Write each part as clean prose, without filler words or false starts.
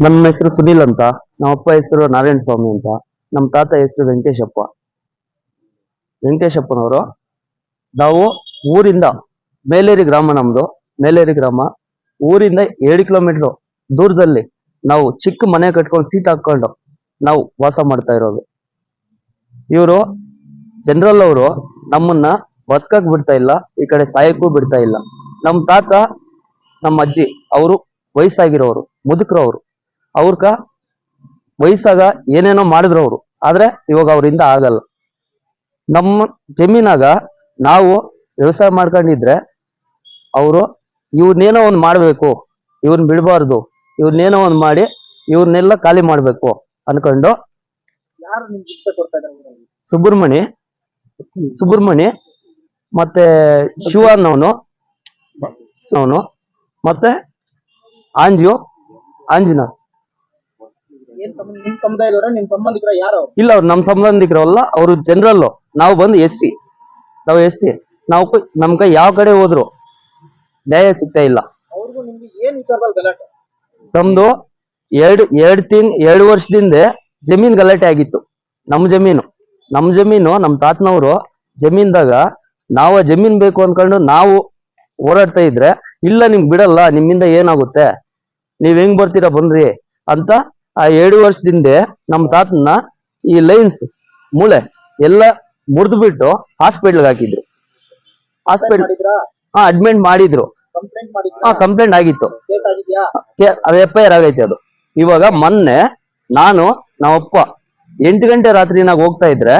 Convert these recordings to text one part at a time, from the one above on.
ನಮ್ಮ ಹೆಸರು ಸುನಿಲ್ ಅಂತ, ನಮ್ಮ ಅಪ್ಪ ಹೆಸರು ನಾರಾಯಣ ಸ್ವಾಮಿ ಅಂತ, ನಮ್ಮ ತಾತ ಹೆಸರು ವೆಂಕಟೇಶಪ್ಪನವರು. ನಾವು ಊರಿಂದ ಮೇಲೇರಿ ಗ್ರಾಮ, ನಮ್ದು ಮೇಲೇರಿ ಗ್ರಾಮ. ಊರಿಂದ 7 ಕಿಲೋಮೀಟರ್ ದೂರದಲ್ಲಿ ನಾವು ಚಿಕ್ಕ ಮನೆ ಕಟ್ಕೊಂಡು ಸೀಟ್ ಹಾಕೊಂಡು ನಾವು ವಾಸ ಮಾಡ್ತಾ ಇರೋದು. ಇವರು ಜನರಲ್ ಅವರು ನಮ್ಮನ್ನ ಬದುಕಕ್ ಬಿಡ್ತಾ ಇಲ್ಲ, ಈ ಕಡೆ ಸಾಯಕ್ಕೂ ಬಿಡ್ತಾ ಇಲ್ಲ. ನಮ್ಮ ತಾತ, ನಮ್ಮ ಅಜ್ಜಿ ಅವರು ವಯಸ್ಸಾಗಿರೋರು, ಮುದುಕರವರು. ಅವ್ರಕ ವಯಸ್ಸಾಗ ಏನೇನೋ ಮಾಡಿದ್ರು ಅವರು, ಆದ್ರೆ ಇವಾಗ ಅವರಿಂದ ಆಗಲ್ಲ. ನಮ್ಮ ಜಮೀನಾಗ ನಾವು ವ್ಯವಸಾಯ ಮಾಡ್ಕೊಂಡಿದ್ರೆ ಅವರು ಇವ್ರನ್ನೇನೋ ಒಂದ್ ಮಾಡ್ಬೇಕು, ಇವ್ರನ್ನ ಬಿಡಬಾರ್ದು, ಇವ್ರನ್ನೇನೋ ಒಂದ್ ಮಾಡಿ ಇವ್ರನ್ನೆಲ್ಲ ಖಾಲಿ ಮಾಡ್ಬೇಕು ಅನ್ಕೊಂಡು ಯಾರು ನಿಮ್ಗೆ ಶಿಕ್ಷೆ ಕೊಡ್ತಾ ಇದ್ದಾರೆ? ಸುಬ್ರಹ್ಮಣಿ ಮತ್ತೆ ಶಿವನವನು ಮತ್ತೆ ಆಂಜನಾಥ್. ನಿಮ್ ಸಮುದಾಯದವರ ನಿಮ್ ಸಂಬಂಧಿಕರ ಯಾರು? ಇಲ್ಲ, ಅವ್ರು ನಮ್ಮ ಸಂಬಂಧಿಕರಲ್ಲ, ಅವರು ಜನರಲ್. ನಾವು ಬಂದು ಎಸ್ಸಿ. ನಾವು ನಮ್ಗೆ ಯಾವ ಕಡೆ ಹೋದ್ರು ನ್ಯಾಯ ಸಿಗ್ತಾ ಇಲ್ಲ. ಅವ್ರಿಗೂ ನಿಮ್ಗೆ ಏನ್ ವಿಚಾರದಲ್ಲಿ ಗಲಾಟೆ? ನಮ್ದು 2 ವರ್ಷದಿಂದ ಜಮೀನ್ ಗಲಾಟೆ ಆಗಿತ್ತು. ನಮ್ಮ ಜಮೀನು ನಮ್ಮ ತಾತನವರು ಜಮೀನ್ದಾಗ ನಾವು ಜಮೀನ್ ಬೇಕು ಅನ್ಕೊಂಡು ನಾವು ಓಡಾಡ್ತಾ ಇದ್ರೆ, ಇಲ್ಲ ನಿಮ್ಗೆ ಬಿಡಲ್ಲ, ನಿಮ್ಮಿಂದ ಏನಾಗುತ್ತೆ, ನೀವ್ ಹೆಂಗ್ ಬರ್ತೀರಾ ಬನ್ರಿ ಅಂತ ಆ 7 ವರ್ಷದಿಂದ ನಮ್ಮ ತಾತನ ಈ ಲೈನ್ಸ್ ಮೂಳೆ ಎಲ್ಲ ಮುರಿದು ಬಿಟ್ಟು ಹಾಸ್ಪಿಟ್ಲ್ಗೆ ಹಾಕಿದ್ರು. ಅಡ್ಮಿಟ್ ಮಾಡಿದ್ರು. ಕಂಪ್ಲೇಂಟ್ ಆಗಿತ್ತು. ಅದು FIR ಆಗೈತೆ. ಅದು ಇವಾಗ ಮೊನ್ನೆ ನಾನು ನಮ್ಮಪ್ಪ 8 ಗಂಟೆ ರಾತ್ರಿನಾಗ ಹೋಗ್ತಾ ಇದ್ರೆ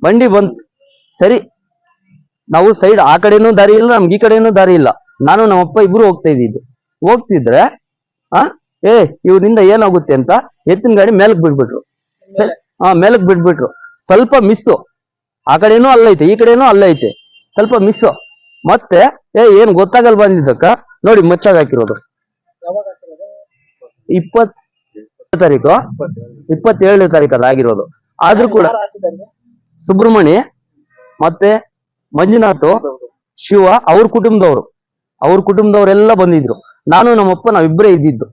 ಬಂಡಿ ಬಂತು. ಸರಿ, ನಾವು ಸೈಡ್ ಆ ಕಡೆನೂ ದಾರಿ ಇಲ್ಲ, ನಮ್ಗೆ ಈ ಕಡೆನೂ ದಾರಿ ಇಲ್ಲ. ನಾನು ನಮ್ಮಪ್ಪ ಇಬ್ರು ಹೋಗ್ತಿದ್ರೆ ಇವ್ರಿಂದ ಏನಾಗುತ್ತೆ ಅಂತ ಎತ್ತಿನ ಗಾಡಿ ಮೇಲಕ್ ಬಿಡ್ಬಿಟ್ರು. ಸ್ವಲ್ಪ ಮಿಸ್ಸು, ಆ ಕಡೆನೂ ಅಲ್ಲೈತೆ, ಈ ಕಡೆನೂ ಅಲ್ಲೈತೆ, ಸ್ವಲ್ಪ ಮಿಸ್ಸು. ಮತ್ತೆ ಏನ್ ಗೊತ್ತಾಗಲ್ ಬಂದಿದ್ದಕ್ಕ ನೋಡಿ ಮಚ್ಚಾಗ ಹಾಕಿರೋದು. 27ನೇ ತಾರೀಕು ಅದಾಗಿರೋದು. ಆದ್ರೂ ಕೂಡ ಸುಬ್ರಹ್ಮಣಿ ಮತ್ತೆ ಮಂಜುನಾಥ್, ಶಿವ, ಅವ್ರ ಕುಟುಂಬದವರೆಲ್ಲ ಬಂದಿದ್ರು. ನಾನು ನಮ್ಮಪ್ಪ ನಾವಿಬ್ಬರೇ ಇದ್ದಿದ್ದು.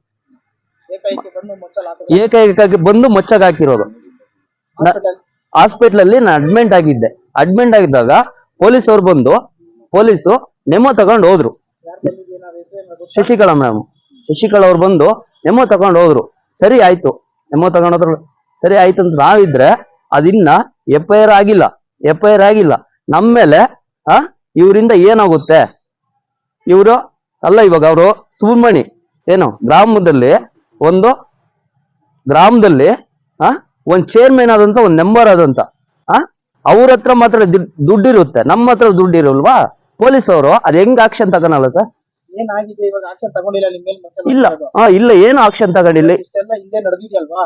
ಏಕೈಕವಾಗಿ ಬಂದು ಮಚ್ಚಾಗ ಹಾಕಿರೋದು. ಹಾಸ್ಪಿಟ್ಲ್ ಅಲ್ಲಿ ನಾನು ಅಡ್ಮಿಂಟ್ ಆಗಿದ್ದಾಗ ಪೊಲೀಸು ನೆಮೋ ತಗೊಂಡು ಹೋದ್ರು. ಶಶಿಕಲಾ ಅವ್ರು ಬಂದು ನೆಮೋ ತಗೊಂಡು ಹೋದ್ರು. ಸರಿ ಆಯ್ತು ಅಂತ ನಾವಿದ್ರೆ ಅದಿನ್ನ FIR ಆಗಿಲ್ಲ. ನಮ್ಮ ಮೇಲೆ ಇವರಿಂದ ಏನಾಗುತ್ತೆ, ಇವರು ಅಲ್ಲ. ಇವಾಗ ಅವರು ಸುಬ್ರಹ್ಮಣಿ ಗ್ರಾಮದಲ್ಲಿ ಒಂದು ಚೇರ್ಮನ್ ಆದಂತ, ಒಂದು ಮೆಂಬರ್ ಆದಂತ, ಅವ್ರ ಹತ್ರ ಮಾತ್ರ ದುಡ್ಡಿರುತ್ತೆ, ನಮ್ಮ ಹತ್ರ ದುಡ್ಡಿರಲ್ವಾ? ಪೊಲೀಸ್ ಅವರು ಅದ್ ಹೆಂಗ್ ಆಕ್ಷನ್ ತಗೊಳಲ್ಲ ಸರ್? ಏನಾಗಿದೆ ಇವಾಗ? ಆಕ್ಷನ್ ತಗೊಂಡಿಲ್ಲ ನಿಮ್ಮ ಮೇಲೆ? ಇಲ್ಲ, ಏನು ಆಕ್ಷನ್ ತಗೊಂಡಿಲ್ಲ. ಹಿಂದೆ ನಡೆದಿದೆಯಲ್ವಾ?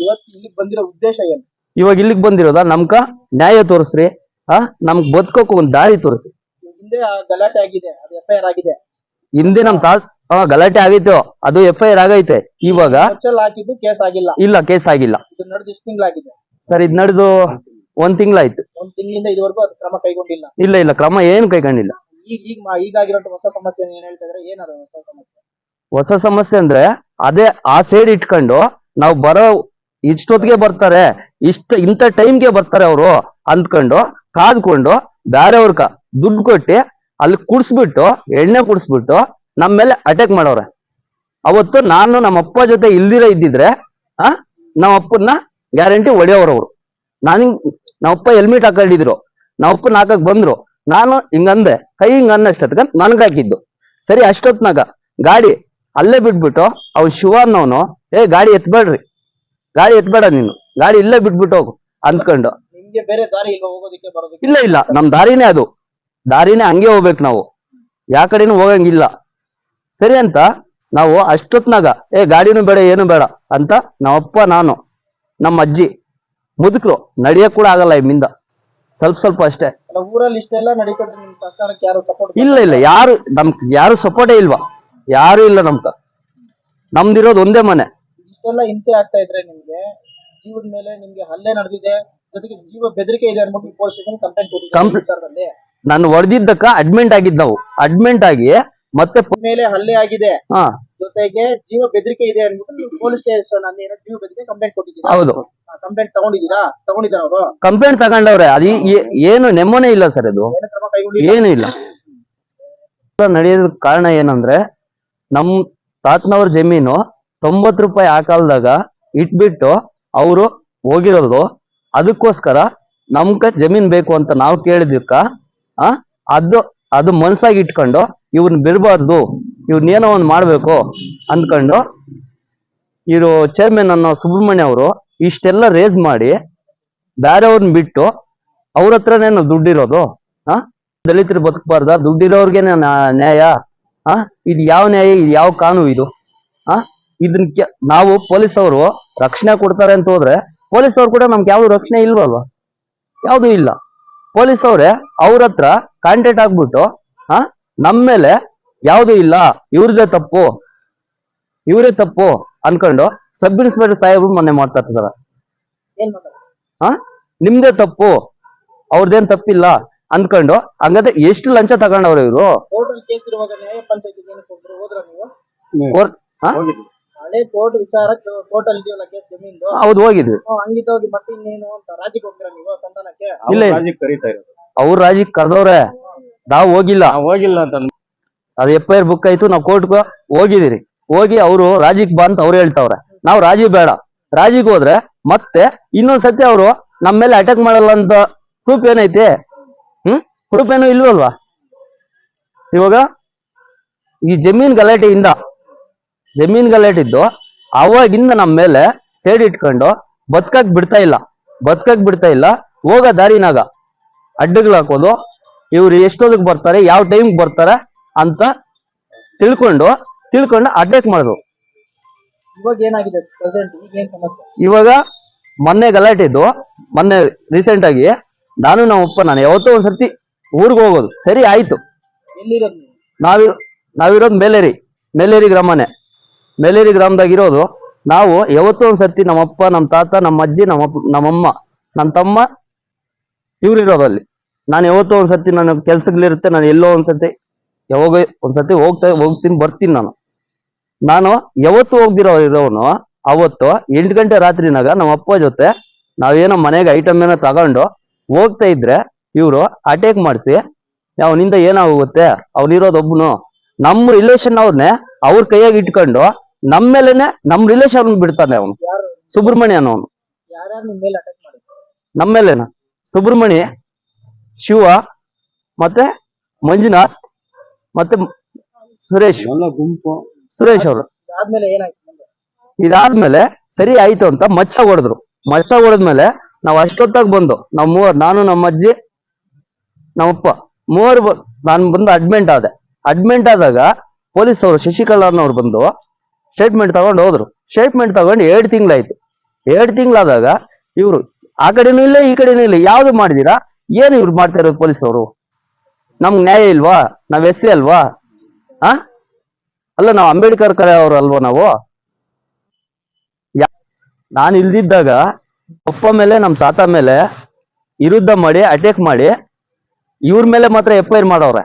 ಇವತ್ತು ಇಲ್ಲಿಗೆ ಬಂದಿರೋ ಉದ್ದೇಶ ಏನು? ಇವಾಗ ಇಲ್ಲಿಗೆ ಬಂದಿರೋದ ನಮ್ಕ ನ್ಯಾಯ ತೋರಿಸ್ರಿ, ನಮ್ಗ್ ಬದುಕೋಕ್ ಒಂದ್ ದಾರಿ ತೋರಿಸಿ. ಹಿಂದೆ ಗಲಾಟೆ ಆಗಿದೆ, ಅದು FIR ಆಗಿದೆ. ಹಿಂದೆ ನಮ್ ಗಲಾಟೆ ಆಗಿತ್ತು, ಅದು FIR ಆಗೈತೆ. ಇವಾಗ ಹಾಕಿದ್ದು ಕೇಸ್ ಆಗಿಲ್ಲ. ಇಲ್ಲ, ಕೇಸ್ ಆಗಿಲ್ಲ. ಇದು ನಡೆದು ಎಷ್ಟು ತಿಂಗಳಾಗಿದೆ ಸರ್? ಇದು ನಡೆದು 1 ತಿಂಗಳಾಯ್ತು. 1 ತಿಂಗಳಿಂದ ಇದುವರೆಗೂ ಅದು ಕ್ರಮ ಕೈಗೊಂಡಿಲ್ಲ? ಇಲ್ಲ, ಕ್ರಮ ಏನು ಕೈಗೊಂಡಿಲ್ಲ. ಈಗಾಗಿರೋ ಹೊಸ ಸಮಸ್ಯೆ ಏನ್ ಹೇಳ್ತಾ ಇದ್ರೆ? ಏನದು ಹೊಸ ಸಮಸ್ಯೆ ಅಂದ್ರೆ ಅದೇ ಆ ಸೈಡ್ ಇಟ್ಕೊಂಡು ನಾವು ಬರೋ ಇಷ್ಟೊತ್ತಿಗೆ ಬರ್ತಾರೆ, ಇಂಥ ಟೈಮ್ಗೆ ಬರ್ತಾರೆ ಅವರು ಅಂದ್ಕೊಂಡು ಕಾದ್ಕೊಂಡು ಬೇರೆಯವ್ರಕ ದುಡ್ಡು ಕೊಟ್ಟು ಅಲ್ಲಿ ಕುಡ್ಸ್ಬಿಟ್ಟು, ಎಣ್ಣೆ ಕುಡಿಸ್ಬಿಟ್ಟು ನಮ್ಮ ಮೇಲೆ ಅಟ್ಯಾಕ್ ಮಾಡವ್ರೆ. ಅವತ್ತು ನಾನು ನಮ್ಮಪ್ಪ ಜೊತೆ ಇದ್ದಿದ್ರೆ ನಮ್ಮಪ್ಪನ್ನ ಗ್ಯಾರಂಟಿ ಹೊಡೆಯೋರವ್ರು. ನಮ್ಮಪ್ಪ ಹೆಲ್ಮೆಟ್ ಹಾಕೊಂಡಿದ್ರು, ನಮ್ಮಪ್ಪನ ಹಾಕಕ್ ಬಂದ್ರು. ನಾನು ಹಿಂಗಂದೆ, ಕೈ ಅನ್ನಷ್ಟೊತ್ಗ ನನ್ಗ ಹಾಕಿದ್ದು. ಸರಿ, ಅಷ್ಟೊತ್ನಾಗ ಗಾಡಿ ಅಲ್ಲೇ ಬಿಟ್ಬಿಟ್ಟು ಅವ್ ಶಿವನವನು ಗಾಡಿ ಎತ್ಬೇಡ ನೀನು, ಗಾಡಿ ಇಲ್ಲೇ ಬಿಟ್ಬಿಟ್ಟು ಹೋಗು ಅಂದ್ಕೊಂಡು. ನಿಮ್ಗೆ ಬೇರೆ ದಾರಿ ಇಲ್ಲ ಹೋಗೋದಕ್ಕೆ ಬರೋದಕ್ಕೆ? ಇಲ್ಲ, ನಮ್ ದಾರಿನೇ ಅದು. ದಾರಿನೇ ಹಂಗೆ ಹೋಗ್ಬೇಕು ನಾವು, ಯಾ ಕಡೆನೂ ಹೋಗಂಗಿಲ್ಲ. ಸರಿ ಅಂತ ನಾವು ಅಷ್ಟೊತ್ನಾಗ ಗಾಡಿನೂ ಬೇಡ ಏನು ಬೇಡ ಅಂತ ನಮ್ಮಪ್ಪ, ನಾನು, ನಮ್ಮ ಅಜ್ಜಿ ಮುದುಕರು ನಡಿಯಕ್ ಕೂಡ ಆಗಲ್ಲ ಇಮ್ಮಿಂದ, ಸ್ವಲ್ಪ ಅಷ್ಟೇ. ಊರಲ್ಲಿ ಇಷ್ಟೆಲ್ಲ ನಡೀತದೆ, ನಿಮ್ ಸರ್ಕಾರಕ್ಕೆ ಯಾರು ಸಪೋರ್ಟ್? ಇಲ್ಲ, ಯಾರು ಸಪೋರ್ಟೇ ಇಲ್ವಾ? ಯಾರು ಇಲ್ಲ ನಮ್ದಿರೋದು ಒಂದೇ ಮನೆ. ಇಷ್ಟೆಲ್ಲ ಹಿಂಸೆ ಆಗ್ತಾ ಇದ್ರೆ ನಿಮ್ಗೆ ಜೀವದ ಮೇಲೆ ನಿಮ್ಗೆ ಹಲ್ಲೆ ನಡೆದಿದೆ, ಜೊತೆಗೆ ಜೀವ ಬೆದರಿಕೆ ಇದೆ ಅನ್ಬಿಟ್ಟು ಪೊಲೀಸ್ ಸ್ಟೇಷನ್ ಕಂಪ್ಲೇಂಟ್ ಕೊಟ್ಟಿದ್ದೀವಿ. ನಾನು ಹೊಡೆದಿದ್ದಕ್ಕ ಅಡ್ಮಿಂಟ್ ಆಗಿದ್ದು. ನಾವು ಅಡ್ಮಿಂಟ್ ಆಗಿ ಮತ್ತೆ ಮೇಲೆ ಹಲ್ಲೆ ಆಗಿದೆ, ಹಾ ಜೊತೆಗೆ ಜೀವ ಬೆದರಿಕೆ ಇದೆ ಅನ್ಬಿಟ್ಟು ನೀವು ಪೊಲೀಸ್ ಸ್ಟೇಷನ್ ಅಲ್ಲಿ ಏನೋ ಜೀವ ಬೆದರಿಕೆ ಕಂಪ್ಲೇಂಟ್ ಕೊಟ್ಟಿದ್ದೀರಾ? ಹೌದು. ಕಂಪ್ಲೇಂಟ್ ತಗೊಂಡಿದ್ದಾರ ಅವರು? ಕಂಪ್ಲೇಂಟ್ ತಗೊಂಡವ್ರೆ. ಅದು ಏನು ನೆಮ್ಮನೆ ಇಲ್ಲ ಸರ್. ಇದು ಏನು ಕ್ರಮ ಕೈಗೊಂಡಿಲ್ಲ? ಏನು ಇಲ್ಲ. ನಡೆಯೋದಕ್ಕೆ ಕಾರಣ ಏನಂದ್ರೆ ನಮ್ ತಾತನವ್ರ ಜಮೀನು 90 ರೂಪಾಯಿ ಆ ಕಾಲದಾಗ ಇಟ್ಬಿಟ್ಟು ಅವರು ಹೋಗಿರೋದು. ಅದಕ್ಕೋಸ್ಕರ ನಮ್ಕ ಜಮೀನ್ ಬೇಕು ಅಂತ ನಾವು ಕೇಳಿದಕ್ಕ ಅದು ಮನ್ಸಾಗಿ ಇಟ್ಕೊಂಡು ಇವ್ರನ್ನ ಬಿಡಬಾರ್ದು, ಇವ್ರನ್ನೇನೋ ಒಂದ್ ಮಾಡ್ಬೇಕು ಅಂದ್ಕೊಂಡು ಇವರು ಚೇರ್ಮನ್ ಅನ್ನೋ ಸುಬ್ರಹ್ಮಣ್ಯ ಅವರು ಇಷ್ಟೆಲ್ಲ ರೇಸ್ ಮಾಡಿ ಬೇರೆಯವ್ರನ್ನ ಬಿಟ್ಟು ಅವ್ರ ಹತ್ರನೇನು ದುಡ್ಡಿರೋದು. ದಲಿತರು ಬದುಕಬಾರ್ದ? ದುಡ್ಡಿರೋರ್ಗೆನೆ ನ್ಯಾಯ? ಇದು ಯಾವ ನ್ಯಾಯ? ಇದು ಯಾವ ಕಾನೂನು ಇದು? ಇದನ್ನ ನಾವು ಪೊಲೀಸ್ ಅವರು ರಕ್ಷಣೆ ಕೊಡ್ತಾರೆ ಅಂತ ಹೋದ್ರೆ ಪೊಲೀಸ್ ಅವ್ರು ಕೂಡ ನಮ್ಗೆ ಯಾವ್ದು ರಕ್ಷಣೆ ಇಲ್ವಲ್ವಾ? ಯಾವ್ದು ಇಲ್ಲ. ಪೊಲೀಸ್ ಅವ್ರೆ ಅವ್ರ ಹತ್ರ ಕಾಂಟ್ಯಾಕ್ಟ್ ಆಗ್ಬಿಟ್ಟು ನಮ್ ಮೇಲೆ ಯಾವ್ದು ಇಲ್ಲ, ಇವ್ರದೇ ತಪ್ಪು ಅನ್ಕೊಂಡು ಸಬ್ ಇನ್ಸ್ಪೆಕ್ಟರ್ ಸಾಹೇಬ್ರು ಮೊನ್ನೆ ಮಾತಾಡ್ತಿದಾರ. ಏನ್ ಮಾತಾಡ್ತಾರೆ? ನಿಮ್ದೇ ತಪ್ಪು, ಅವ್ರದ್ದೇನ್ ತಪ್ಪಿಲ್ಲ ಅಂದ್ಕೊಂಡು. ಹಂಗಾದ್ರೆ ಎಷ್ಟು ಲಂಚ ತಗೊಂಡವ್ರು ಇವ್ರು? ಕೋರ್ಟ್ ಅಲ್ಲಿ ಕೇಸ್ ಇರುವಾಗ ನ್ಯಾಯ ಪಂಚಾಯತಿಗೆ ಏನಕ್ಕೆ ಹೋದ್ರ ನೀವು? ಹಳೆ ಕೋರ್ಟ್ ವಿಚಾರ ಕೋರ್ಟ್ ಅಲ್ಲಿ ಇದೆಯಲ್ಲ ಕೇಸ್ ಜಮೀನ್ದು. ಹೌದು, ಹೋಗಿದ್ವಿ. ಹಂಗಿದ್ದೋಗಿ ಮತ್ತೆ ಇನ್ನೇನು ಅಂತ ರಾಜ್ಯಕ್ಕೆ ಹೋಗ್ತೀರಾ ನೀವು ಸಂಧಾನಕ್ಕೆ? ಇಲ್ಲ, ಕರೀತಾ ಇರೋದು ಅವ್ರ ರಾಜಿಗೆ ಕರೆದವ್ರೆ, ನಾವು ಹೋಗಿಲ್ಲ ಅಂತ ಅದು FIR ಬುಕ್ ಆಯ್ತು. ನಾವು ಕೋರ್ಟ್ಗೆ ಹೋಗಿದಿರಿ. ಹೋಗಿ ಅವರು ರಾಜಿಗೆ ಬಾ ಅಂತ ಅವ್ರು ಹೇಳ್ತಾವ್ರೆ. ನಾವು ರಾಜಿ ಬೇಡ. ರಾಜಿಗೆ ಹೋದ್ರೆ ಮತ್ತೆ ಇನ್ನೊಂದ್ಸತಿ ಅವರು ನಮ್ಮ ಮೇಲೆ ಅಟ್ಯಾಕ್ ಮಾಡಲ್ಲ ಅಂತ ಪ್ರೂಫ್ ಏನೈತೆ? ಪ್ರೂಫ್ ಏನು ಇಲ್ವಲ್ವಾ? ಇವಾಗ ಈ ಜಮೀನ್ ಗಲಾಟೆಯಿದ್ದು ಅವಾಗಿಂದ ನಮ್ಮ ಮೇಲೆ ಸೇಡ್ ಇಟ್ಕೊಂಡು ಬದುಕಕ್ ಬಿಡ್ತಾ ಇಲ್ಲ. ಹೋಗೋ ದಾರಿನಾಗ ಅಡ್ಡಗಳು ಹಾಕೋದು, ಇವ್ರು ಎಷ್ಟೊದಕ್ ಬರ್ತಾರೆ, ಯಾವ ಟೈಮ್ ಬರ್ತಾರೆ ಅಂತ ತಿಳ್ಕೊಂಡು ಅಟ್ಯಾಕ್ ಮಾಡೋದು. ಇವಾಗ ಏನಾಗಿದೆ ಪ್ರೆಸೆಂಟ್? ಈಗ ಏನ್ ಸಮಸ್ಯೆ? ಇವಾಗ ಮೊನ್ನೆ ರೀಸೆಂಟ್ ಆಗಿ ನಾನು ನಾನು ಯಾವತ್ತೋ ಒಂದ್ಸರ್ತಿ ಊರ್ಗ್ ಹೋಗೋದು ಸರಿ ಆಯ್ತು. ಎಲ್ಲಿರೋದು ನೀವು? ನಾವಿರೋದು ಮೇಲೇರಿ ಗ್ರಾಮನೇ. ಮೇಲೇರಿ ಗ್ರಾಮದಾಗ ಇರೋದು ನಾವು. ಯಾವತ್ತೋ ಒಂದ್ಸರ್ತಿ ನಮ್ಮಪ್ಪ, ನಮ್ಮ ತಾತ, ನಮ್ಮ ಅಜ್ಜಿ, ನಮ್ಮಮ್ಮ, ನಮ್ಮ ತಮ್ಮ ಇವ್ರಿರೋದು ಅಲ್ಲಿ. ನಾನು ಯಾವತ್ತೋ ಒಂದ್ಸರ್ತಿ ನನ್ನ ಕೆಲ್ಸಗಳಿರುತ್ತೆ, ನಾನು ಎಲ್ಲೋ ಯಾವಾಗ ಒಂದ್ಸತಿ ಹೋಗ್ತೀನಿ ಬರ್ತೀನಿ. ನಾನು ಯಾವತ್ತು ಇರೋನು ಅವತ್ತು 8 ಗಂಟೆ ರಾತ್ರಿನಾಗ ನಮ್ಮ ಅಪ್ಪ ಜೊತೆ ನಾವೇನೋ ಮನೆಗೆ ಐಟಮ್ ಏನೋ ತಗೊಂಡು ಹೋಗ್ತಾ ಇದ್ರೆ ಇವ್ರು ಅಟ್ಯಾಕ್ ಮಾಡಿಸಿ ಅವನಿಂದ ಏನಾಗುತ್ತೆ, ಅವನಿರೋದೊಬ್ಬನು ನಮ್ಮ ರಿಲೇಷನ್ ಅವ್ರನ್ನೇ ಅವ್ರ ಕೈಯಾಗಿ ಇಟ್ಕೊಂಡು ನಮ್ಮ ಮೇಲೆನೆ ನಮ್ಮ ರಿಲೇಷನ್ ಬಿಡ್ತಾನೆ ಅವನು. ಸುಬ್ರಹ್ಮಣ್ಯ ಅನ್ನೋನು ಯಾರ್ಯಾರು ನಿಮ್ ಮೇಲೆ ಅಟ್ಯಾಕ್ ಮಾಡಿದ್ರು? ನಮ್ಮ ಮೇಲೆನ ಸುಬ್ರಹ್ಮಣ್ಯ, ಶಿವ, ಮತ್ತೆ ಮಂಜುನಾಥ್, ಮತ್ತೆ ಸುರೇಶ್ ಅವರು. ಆದ್ಮೇಲೆ ಏನಾಯ್ತು? ಇದಾದ್ಮೇಲೆ ಸರಿ ಆಯ್ತು ಅಂತ ಮಚ್ಚ ಹೊಡೆದ್ಮೇಲೆ ನಾವು ಅಷ್ಟೊತ್ತಾಗ ಬಂದು ನಾನು, ನಮ್ಮ ಅಜ್ಜಿ, ನಮ್ಮಪ್ಪ ಮೂವರು ನಾನು ಬಂದು ಅಡ್ಮಿಂಟ್ ಆದಾಗ ಪೊಲೀಸ್ ಅವರು ಶಶಿಕಲಾರ್ನವ್ರು ಬಂದು ಸ್ಟೇಟ್ಮೆಂಟ್ ತಗೊಂಡು ಹೋದ್ರು. ಸ್ಟೇಟ್ಮೆಂಟ್ ತಗೊಂಡು 2 ತಿಂಗಳಾಯ್ತು. 2 ತಿಂಗಳಾದಾಗ ಇವ್ರು ಆ ಕಡೆನೂ ಇಲ್ಲ ಈ ಕಡೆನೂ ಇಲ್ಲ, ಯಾವ್ದು ಮಾಡಿದೀರಾ? ಏನು ಇವ್ರು ಮಾಡ್ತಾ ಇರೋದು ಪೊಲೀಸ್ ಅವರು? ನಮ್ಗ್ ನ್ಯಾಯ ಇಲ್ವಾ? ನಾವ್ SC ಅಲ್ವಾ? ಅಲ್ಲ, ನಾವು ಅಂಬೇಡ್ಕರ್ ಅವರು ಅಲ್ವಾ? ನಾವು ನಾನು ಇಲ್ದಿದ್ದಾಗ ಅಪ್ಪ ಮೇಲೆ ನಮ್ಮ ತಾತ ಮೇಲೆ ವಿರುದ್ಧ ಮಾಡಿ ಅಟ್ಯಾಕ್ ಮಾಡಿ ಇವ್ರ ಮೇಲೆ ಮಾತ್ರ FIR ಮಾಡವ್ರೆ.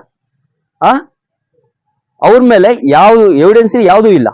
ಅವ್ರ ಮೇಲೆ ಯಾವ್ದು ಎವಿಡೆನ್ಸ್ ಯಾವ್ದು ಇಲ್ಲ.